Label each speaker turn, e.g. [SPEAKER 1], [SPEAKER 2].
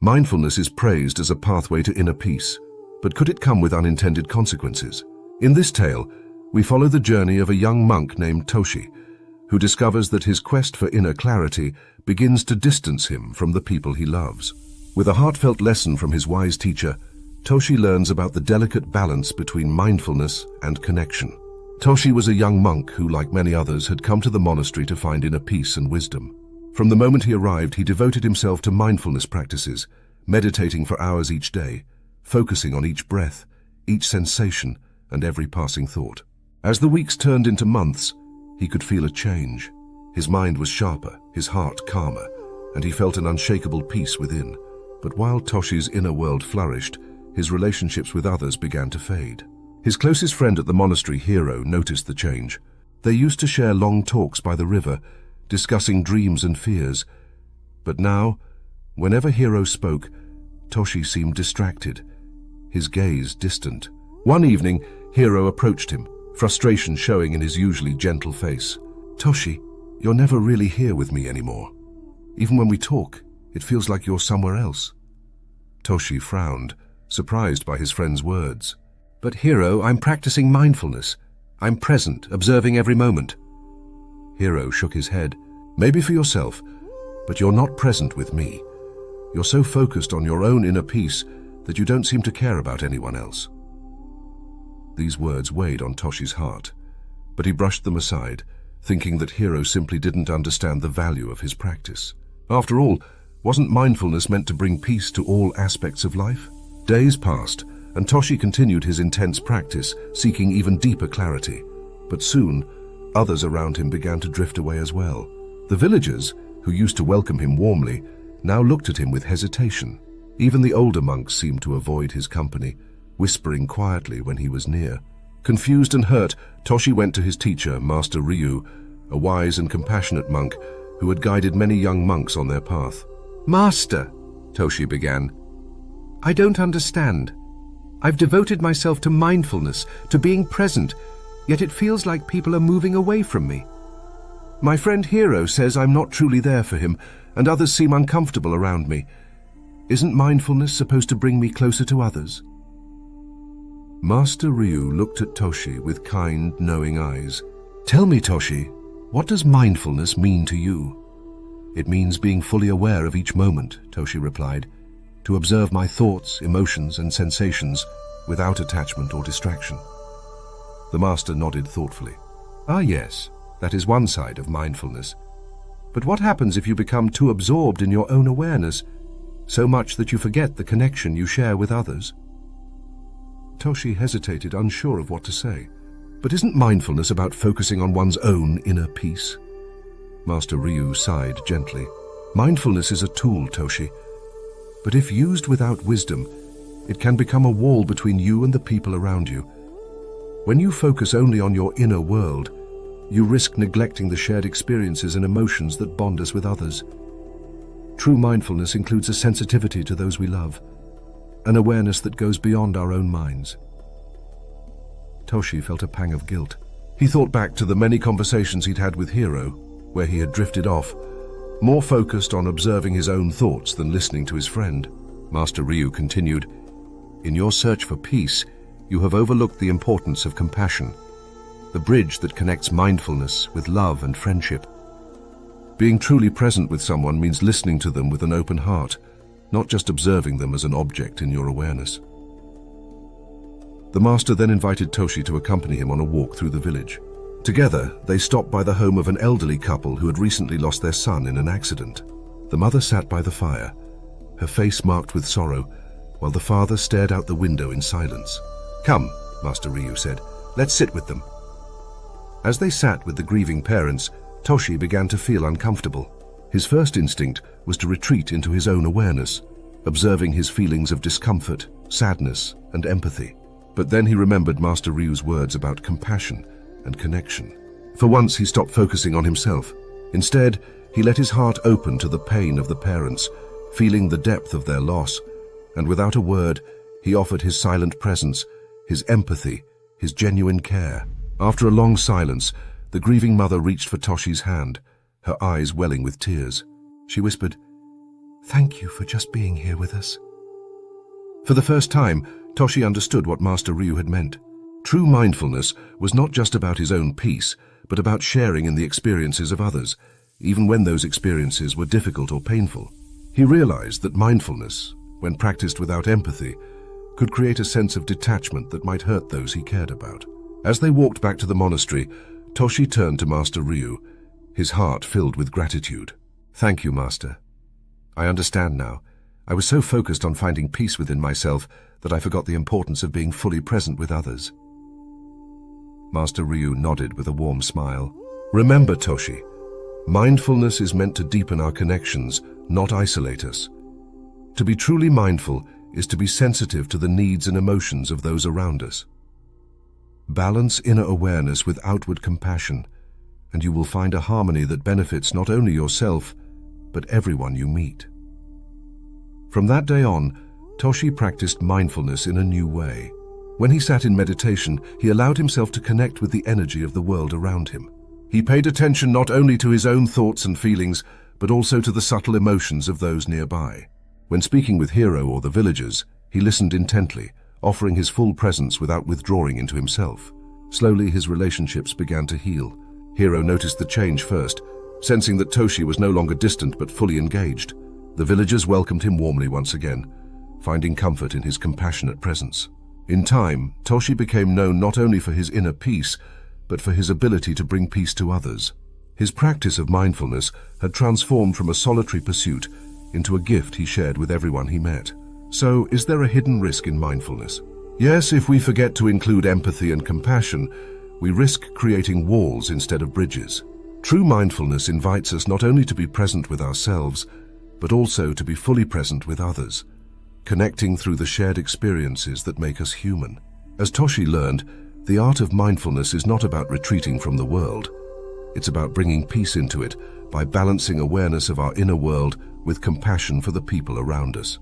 [SPEAKER 1] Mindfulness is praised as a pathway to inner peace, but could it come with unintended consequences? In this tale, we follow the journey of a young monk named Toshi, who discovers that his quest for inner clarity begins to distance him from the people he loves. With a heartfelt lesson from his wise teacher, Toshi learns about the delicate balance between mindfulness and connection. Toshi was a young monk who, like many others, had come to the monastery to find inner peace and wisdom. From the moment he arrived, he devoted himself to mindfulness practices, meditating for hours each day, focusing on each breath, each sensation, and every passing thought. As the weeks turned into months, he could feel a change. His mind was sharper, his heart calmer, and he felt an unshakable peace within. But while Toshi's inner world flourished, his relationships with others began to fade. His closest friend at the monastery, Hiro, noticed the change. They used to share long talks by the river, discussing dreams and fears. But now, whenever Hiro spoke, Toshi seemed distracted, his gaze distant. One evening, Hiro approached him, frustration showing in his usually gentle face. "Toshi, you're never really here with me anymore. Even when we talk, it feels like you're somewhere else." Toshi frowned, surprised by his friend's words. "But Hiro, I'm practicing mindfulness. I'm present, observing every moment." Hiro shook his head. "Maybe for yourself, but you're not present with me. You're so focused on your own inner peace that you don't seem to care about anyone else." These words weighed on Toshi's heart, but he brushed them aside, thinking that Hiro simply didn't understand the value of his practice. After all, wasn't mindfulness meant to bring peace to all aspects of life? Days passed, and Toshi continued his intense practice, seeking even deeper clarity. But soon, others around him began to drift away as well. The villagers, who used to welcome him warmly, now looked at him with hesitation. Even the older monks seemed to avoid his company, whispering quietly when he was near. Confused and hurt, Toshi went to his teacher, Master Ryu, a wise and compassionate monk who had guided many young monks on their path. "Master," Toshi began, "I don't understand. I've devoted myself to mindfulness, to being present, yet it feels like people are moving away from me. My friend Hiro says I'm not truly there for him, and others seem uncomfortable around me. Isn't mindfulness supposed to bring me closer to others?" Master Ryu looked at Toshi with kind, knowing eyes. "Tell me, Toshi, what does mindfulness mean to you?" "It means being fully aware of each moment," Toshi replied, "to observe my thoughts, emotions, and sensations without attachment or distraction." The master nodded thoughtfully. "Ah, yes, that is one side of mindfulness. But what happens if you become too absorbed in your own awareness, so much that you forget the connection you share with others?" Toshi hesitated, unsure of what to say. "But isn't mindfulness about focusing on one's own inner peace?" Master Ryu sighed gently. "Mindfulness is a tool, Toshi. But if used without wisdom, it can become a wall between you and the people around you. When you focus only on your inner world, you risk neglecting the shared experiences and emotions that bond us with others. True mindfulness includes a sensitivity to those we love, an awareness that goes beyond our own minds." Toshi felt a pang of guilt. He thought back to the many conversations he'd had with Hiro, where he had drifted off, more focused on observing his own thoughts than listening to his friend. Master Ryu continued, "In your search for peace, you have overlooked the importance of compassion, the bridge that connects mindfulness with love and friendship. Being truly present with someone means listening to them with an open heart, not just observing them as an object in your awareness." The master then invited Toshi to accompany him on a walk through the village. Together, they stopped by the home of an elderly couple who had recently lost their son in an accident. The mother sat by the fire, her face marked with sorrow, while the father stared out the window in silence. "Come," Master Ryu said, "let's sit with them." As they sat with the grieving parents, Toshi began to feel uncomfortable. His first instinct was to retreat into his own awareness, observing his feelings of discomfort, sadness, and empathy. But then he remembered Master Ryu's words about compassion and connection. For once, he stopped focusing on himself. Instead, he let his heart open to the pain of the parents, feeling the depth of their loss, and without a word, he offered his silent presence, his empathy, his genuine care. After a long silence, the grieving mother reached for Toshi's hand, her eyes welling with tears. She whispered, Thank you for just being here with us." For the first time, Toshi understood what Master Ryu had meant. True mindfulness was not just about his own peace, but about sharing in the experiences of others, even when those experiences were difficult or painful. He realized that mindfulness, when practiced without empathy, could create a sense of detachment that might hurt those he cared about. As they walked back to the monastery, Toshi turned to Master Ryu, his heart filled with gratitude. "Thank you, Master. I understand now. I was so focused on finding peace within myself that I forgot the importance of being fully present with others." Master Ryu nodded with a warm smile. "Remember, Toshi, mindfulness is meant to deepen our connections, not isolate us. To be truly mindful is to be sensitive to the needs and emotions of those around us. Balance inner awareness with outward compassion, and you will find a harmony that benefits not only yourself, but everyone you meet." From that day on, Toshi practiced mindfulness in a new way. When he sat in meditation, he allowed himself to connect with the energy of the world around him. He paid attention not only to his own thoughts and feelings, but also to the subtle emotions of those nearby. When speaking with Hiro or the villagers, he listened intently, offering his full presence without withdrawing into himself. Slowly, his relationships began to heal. Hiro noticed the change first, sensing that Toshi was no longer distant but fully engaged. The villagers welcomed him warmly once again, finding comfort in his compassionate presence. In time, Toshi became known not only for his inner peace, but for his ability to bring peace to others. His practice of mindfulness had transformed from a solitary pursuit into a gift he shared with everyone he met. So, is there a hidden risk in mindfulness? Yes, if we forget to include empathy and compassion, we risk creating walls instead of bridges. True mindfulness invites us not only to be present with ourselves, but also to be fully present with others, connecting through the shared experiences that make us human. As Toshi learned, the art of mindfulness is not about retreating from the world. It's about bringing peace into it by balancing awareness of our inner world with compassion for the people around us.